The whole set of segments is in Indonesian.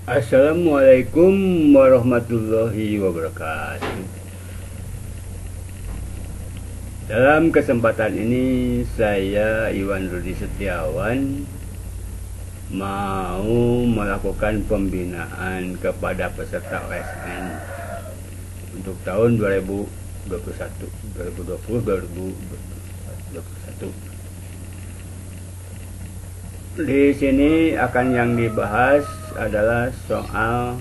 Assalamualaikum warahmatullahi wabarakatuh. Dalam kesempatan ini saya Iwan Rudi Setiawan mau melakukan pembinaan kepada peserta OSN untuk tahun 2021. Di sini akan yang dibahas adalah soal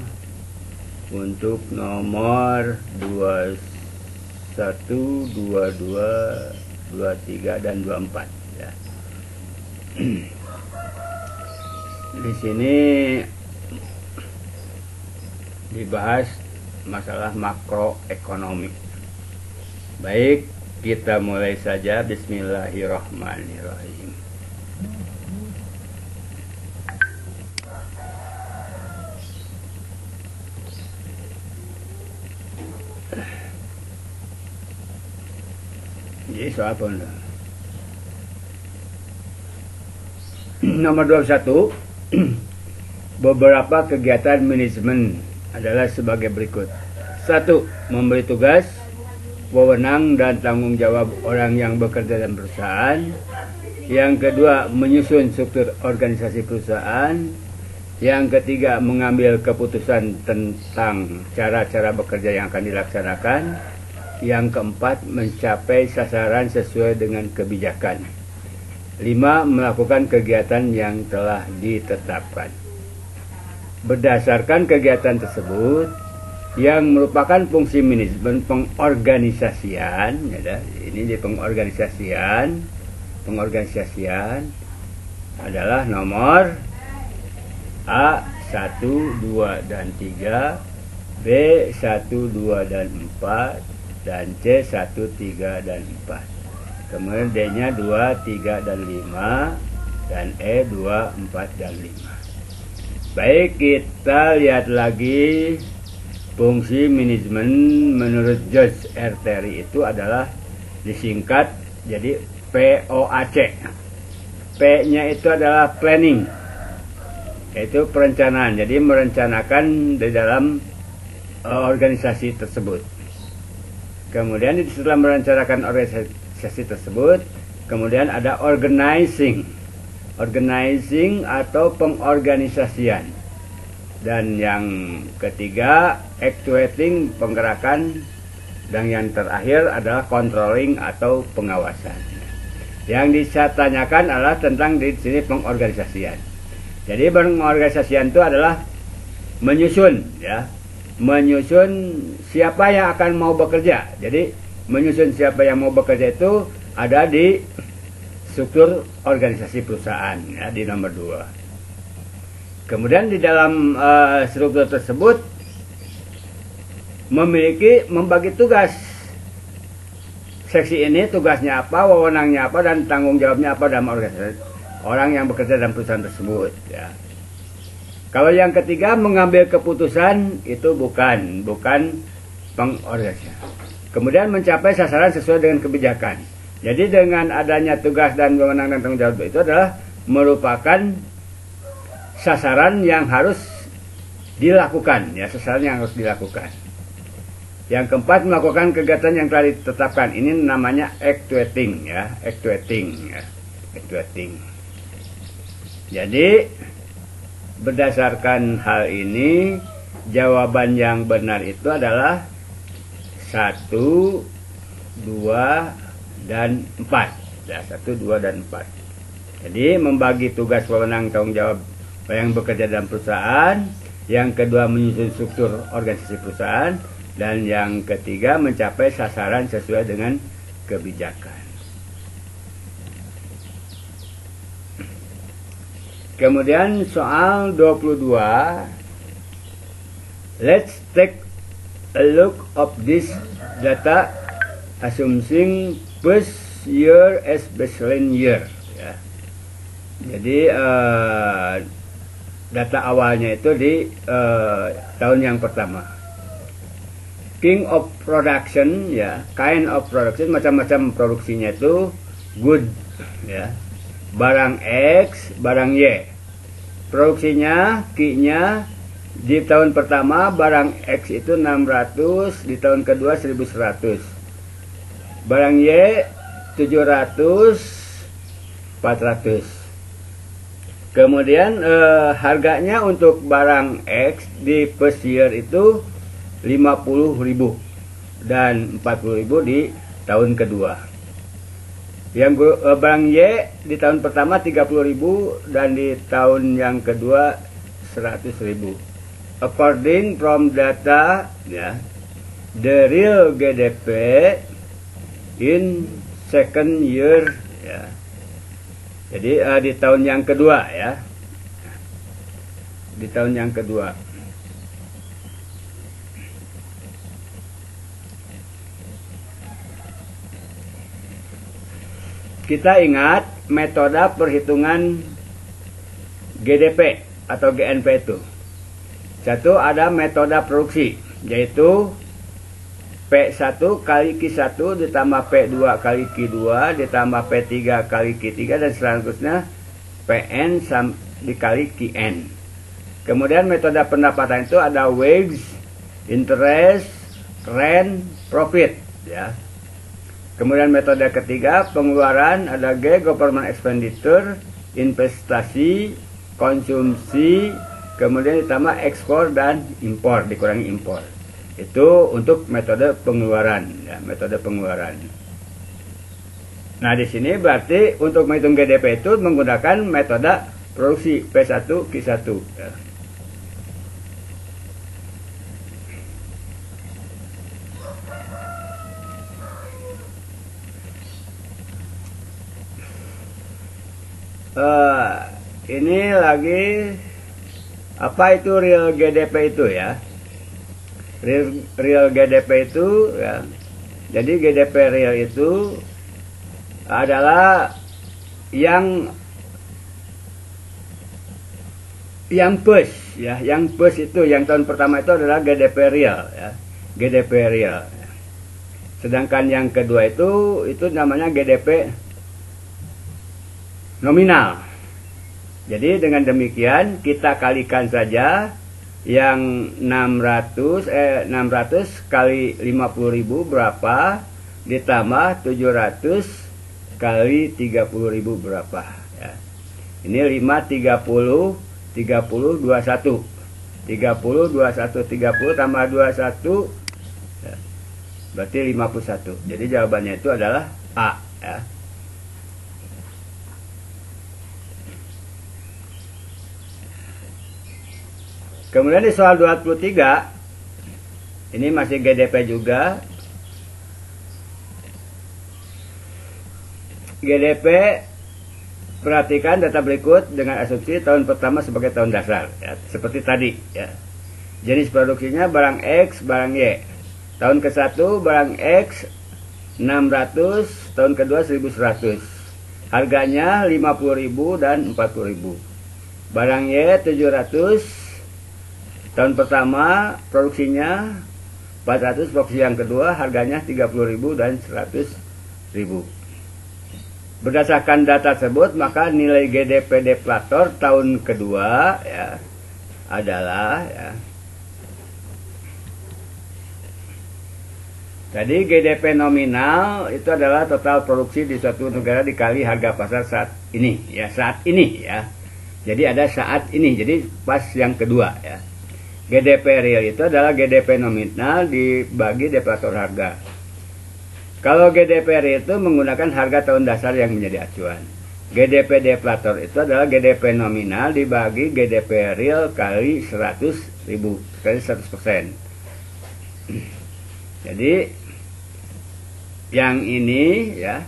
untuk nomor 21, 22, 23 dan 24 ya. Di sini dibahas masalah makroekonomi. Baik, kita mulai saja. Bismillahirrahmanirrahim. Jadi soal apa? Nomor 21. Beberapa kegiatan manajemen adalah sebagai berikut. 1. Memberi tugas, wewenang dan tanggung jawab orang yang bekerja dalam perusahaan. Yang kedua, menyusun struktur organisasi perusahaan. Yang ketiga, mengambil keputusan tentang cara-cara bekerja yang akan dilaksanakan. Yang keempat, mencapai sasaran sesuai dengan kebijakan. 5. Melakukan kegiatan yang telah ditetapkan. Berdasarkan kegiatan tersebut yang merupakan fungsi manajemen pengorganisasian, ya, ini di pengorganisasian adalah nomor A 1, 2, dan 3, B 1, 2, dan 4, dan C 1, 3, dan 4. Kemudian D-nya 2, 3, dan 5, dan E 2, 4, dan 5. Baik, kita lihat lagi fungsi manajemen menurut George R. Terry itu adalah disingkat jadi POAC. P-nya itu adalah planning, yaitu perencanaan. Jadi merencanakan di dalam organisasi tersebut. Kemudian setelah merencanakan organisasi tersebut, kemudian ada organizing atau pengorganisasian. Dan yang ketiga, actuating, penggerakan. Dan yang terakhir adalah controlling atau pengawasan. Yang ditanyakan adalah tentang di sini pengorganisasian. Jadi pengorganisasian itu adalah menyusun, ya. Menyusun siapa yang akan mau bekerja. Jadi menyusun siapa yang mau bekerja itu ada di struktur organisasi perusahaan, ya, di nomor 2. Kemudian di dalam struktur tersebut membagi tugas. Seksi ini tugasnya apa, wewenangnya apa, dan tanggung jawabnya apa dalam organisasi orang yang bekerja dalam perusahaan tersebut, ya. Kalau yang ketiga, mengambil keputusan, itu bukan pengorganisasian. Kemudian mencapai sasaran sesuai dengan kebijakan. Jadi dengan adanya tugas dan wewenang dan tanggung jawab itu adalah merupakan sasaran yang harus dilakukan, ya, sasaran yang harus dilakukan. Yang keempat, melakukan kegiatan yang telah ditetapkan. Ini namanya actuating, ya, actuating. Jadi berdasarkan hal ini, jawaban yang benar itu adalah 1, 2, dan 4. Ya, 1, 2, dan 4. Jadi membagi tugas, wewenang, tanggung jawab yang bekerja dalam perusahaan. Yang kedua, menyusun struktur organisasi perusahaan. Dan yang ketiga, mencapai sasaran sesuai dengan kebijakan. Kemudian soal 22. Let's take a look of this data assuming first year as baseline year, ya. Jadi data awalnya itu di tahun yang pertama. King of production, ya, kind of production, macam-macam produksinya itu good, ya. Barang X, barang Y. Produksinya, Q-nya Di tahun pertama barang X itu 600, di tahun kedua 1100. Barang Y 700, 400. Kemudian harganya untuk barang X di first year itu 50.000 dan 40.000 di tahun kedua. Yang barang Y di tahun pertama 30.000 dan di tahun yang kedua 100.000. According from data, ya, the real GDP in second year, ya. Jadi di tahun yang kedua, ya, di tahun yang kedua. Kita ingat metode perhitungan GDP atau GNP itu. Satu, ada metode produksi, yaitu P1 kali Q1 ditambah P2 kali Q2 ditambah P3 kali Q3 dan selanjutnya Pn dikali Qn. Kemudian metode pendapatan itu ada wage, interest, rent, profit, ya. Kemudian metode ketiga pengeluaran ada G, government expenditure, investasi, konsumsi, kemudian ditambah ekspor dan impor, dikurangi impor. Itu untuk metode pengeluaran, ya, metode pengeluaran. Nah, di sini berarti untuk menghitung GDP itu menggunakan metode produksi P1 Q1, ya. Ini lagi apa itu real GDP itu, ya. Real GDP itu, ya. Jadi GDP real itu adalah yang plus, ya, yang plus itu yang tahun pertama itu adalah GDP real, ya. GDP real. Sedangkan yang kedua itu namanya GDP nominal. Jadi dengan demikian kita kalikan saja yang 600 kali 50.000 berapa ditambah 700 kali 30.000 berapa, ya. Ini 5 30 30 21 30 tambah 21, ya, berarti 51. Jadi jawabannya itu adalah A, ya. Kemudian di soal 23 ini masih GDP juga. GDP, perhatikan data berikut dengan asumsi tahun pertama sebagai tahun dasar, ya, seperti tadi, ya. Jenis produksinya barang X, barang Y. Tahun ke-1 barang X 600, tahun kedua 1100. Harganya 50.000 dan 40.000. Barang Y 700. Tahun pertama produksinya 400, produksi yang kedua harganya 30.000 dan 100.000. Berdasarkan data tersebut maka nilai GDP deflator tahun kedua, ya, adalah, ya, jadi GDP nominal itu adalah total produksi di suatu negara dikali harga pasar saat ini, ya, saat ini, ya. Jadi ada saat ini, jadi pas yang kedua, ya. GDP real itu adalah GDP nominal dibagi deflator harga. Kalau GDP real itu menggunakan harga tahun dasar yang menjadi acuan. GDP deflator itu adalah GDP nominal dibagi GDP real kali 100.000, kali 100%. Jadi yang ini, ya,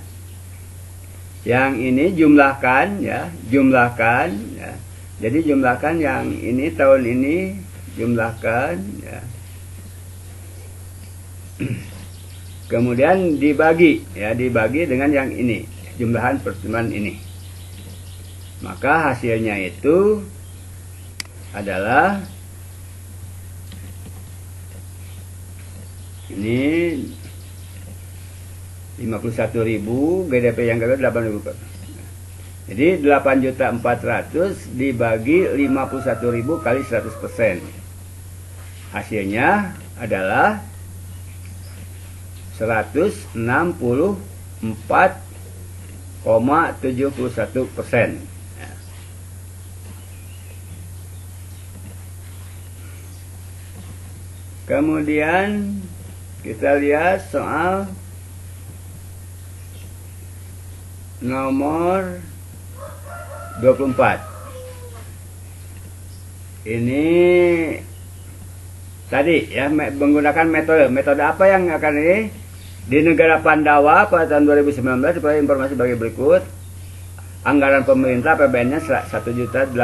yang ini jumlahkan, ya, jumlahkan, ya. Jadi jumlahkan yang ini tahun ini, jumlahkan, ya. Kemudian dibagi, ya, dibagi dengan yang ini, jumlahan pertemuan ini. Maka hasilnya itu adalah ini 51.000, GDP yang kedua 8.000. Jadi 8.400.000 dibagi 51.000 kali 100%. Hasilnya adalah 164,71%. Kemudian kita lihat soal nomor 24. Ini tadi ya, menggunakan metode apa yang akan ini di negara Pandawa pada tahun 2019. Seperti informasi bagi berikut. Anggaran pemerintah APBN-nya 1.800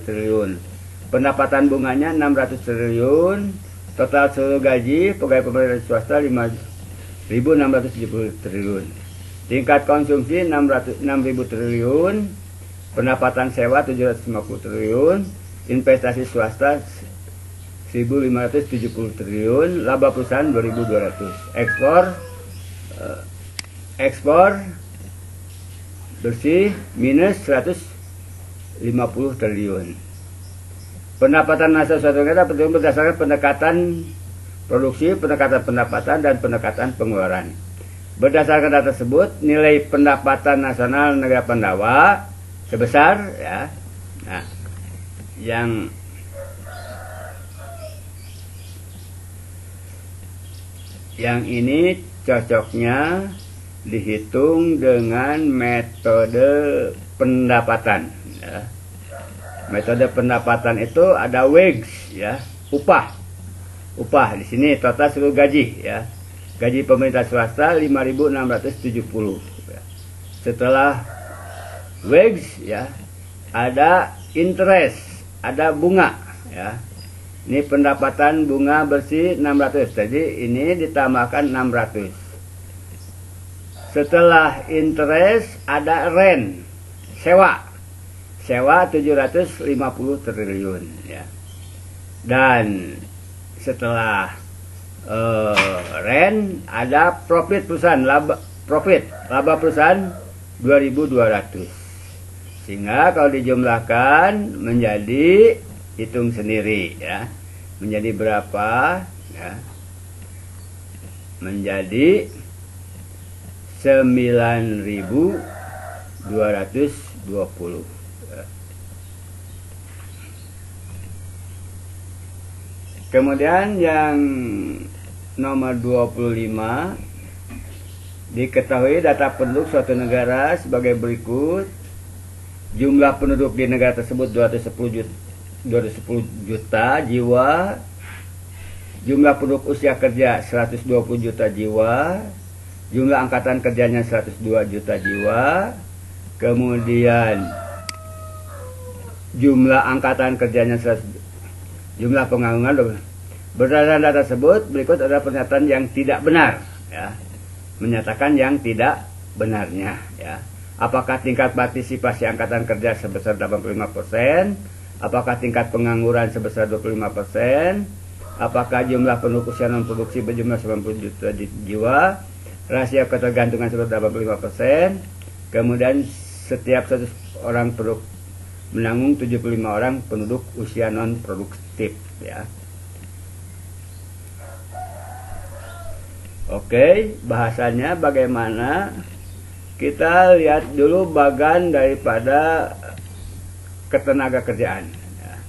triliun. Pendapatan bunganya 600 triliun. Total seluruh gaji pegawai pemerintah swasta 5.670 triliun. Tingkat konsumsi 6.000 triliun. Pendapatan sewa 750 triliun. Investasi swasta 1.570 triliun. Laba perusahaan 2.200. Ekspor bersih minus 150 triliun. Pendapatan nasional suatu negara berdasarkan pendekatan produksi, pendekatan pendapatan, dan pendekatan pengeluaran. Berdasarkan data tersebut, nilai pendapatan nasional negara Pandawa sebesar ya, nah, yang ini cocoknya dihitung dengan metode pendapatan ya. Metode pendapatan itu ada wages ya, upah di sini total seluruh gaji ya. Gaji pemerintah swasta 5.670 ya. Setelah wages ya, ada interest, ada bunga ya. Ini pendapatan bunga bersih 600. Jadi ini ditambahkan 600. Setelah interest ada rent, sewa 750 triliun ya. Dan setelah rent ada profit perusahaan, laba perusahaan 2.200. Sehingga kalau dijumlahkan menjadi, hitung sendiri ya, menjadi berapa ya? Menjadi 9.220. Kemudian yang nomor 25, diketahui data penduduk suatu negara sebagai berikut. Jumlah penduduk di negara tersebut 210 juta jiwa. Jumlah penduduk usia kerja 120 juta jiwa. Jumlah angkatan kerjanya 102 juta jiwa. Kemudian jumlah angkatan kerjanya 100, jumlah pengangguran. Berdasarkan data tersebut, berikut adalah pernyataan yang tidak benar ya. Menyatakan yang tidak benarnya ya. Apakah tingkat partisipasi angkatan kerja sebesar 85%? Apakah tingkat pengangguran sebesar 25%? Apakah jumlah penduduk usia non produksi berjumlah 90 juta jiwa? Rasio ketergantungan sebesar 85%. Kemudian setiap 100 orang penduduk menanggung 75 orang penduduk usia non produktif ya. Oke, bahasanya bagaimana? Kita lihat dulu bagan daripada ketenaga kerjaan ya.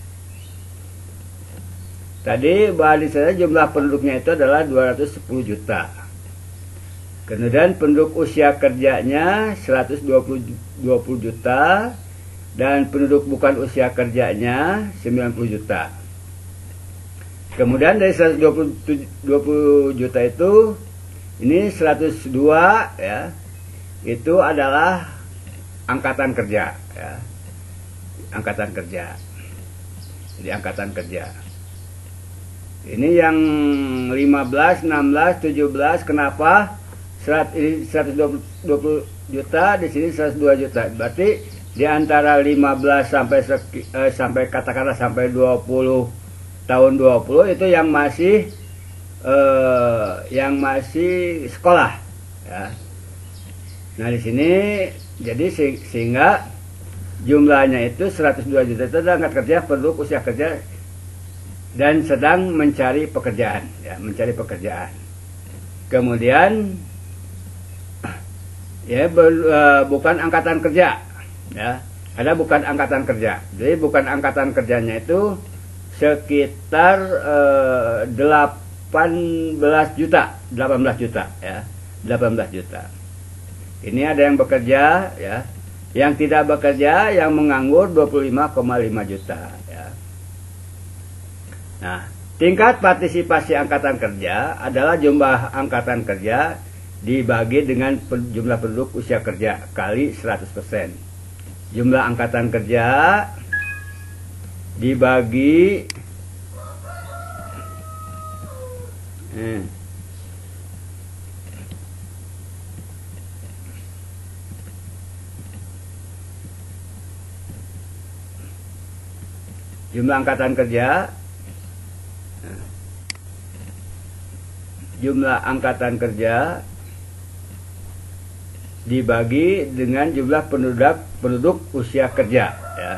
Tadi bahas di sana jumlah penduduknya itu adalah 210 juta. Kemudian penduduk usia kerjanya 120 juta. Dan penduduk bukan usia kerjanya 90 juta. Kemudian dari 120 juta itu, ini 102 ya, itu adalah angkatan kerja ya. Angkatan kerja. Jadi angkatan kerja. Ini yang 15, 16, 17, kenapa? 120 juta, di sini 102 juta. Berarti di antara 15 sampai katakanlah sampai 20 tahun 20 itu yang masih sekolah ya. Nah di sini jadi sehingga jumlahnya itu 102 juta itu adalah angkatan kerja penduduk usia kerja dan sedang mencari pekerjaan, ya, mencari pekerjaan. Kemudian ya bukan angkatan kerja, ya, ada bukan angkatan kerja. Jadi bukan angkatan kerjanya itu sekitar 18 juta ya, 18 juta. Ini ada yang bekerja, ya, yang tidak bekerja, yang menganggur 25,5 juta, ya. Nah, tingkat partisipasi angkatan kerja adalah jumlah angkatan kerja dibagi dengan jumlah penduduk usia kerja kali 100%. Jumlah angkatan kerja dibagi jumlah angkatan kerja dibagi dengan jumlah penduduk usia kerja, ya.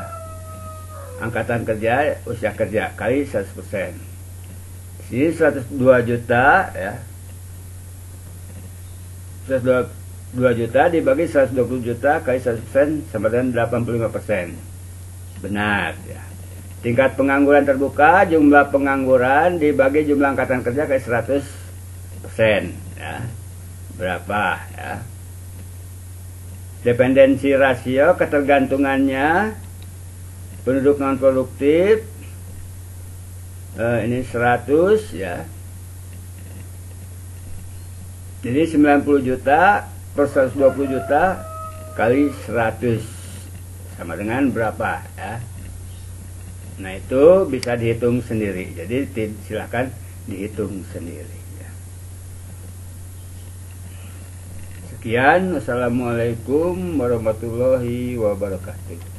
Angkatan kerja usia kerja kali 100%. Sini 102 juta, ya. 102 juta dibagi 120 juta kali 100% sama dengan 85%. Benar, ya. Tingkat pengangguran terbuka, jumlah pengangguran dibagi jumlah angkatan kerja kali 100%, ya. Berapa, ya? Dependensi rasio, ketergantungannya penduduk non produktif ini 100, ya. Jadi 90 juta per 120 juta kali 100 sama dengan berapa, ya? Nah, itu bisa dihitung sendiri. Jadi silakan dihitung sendiri, ya. Sekian, wassalamualaikum warahmatullahi wabarakatuh.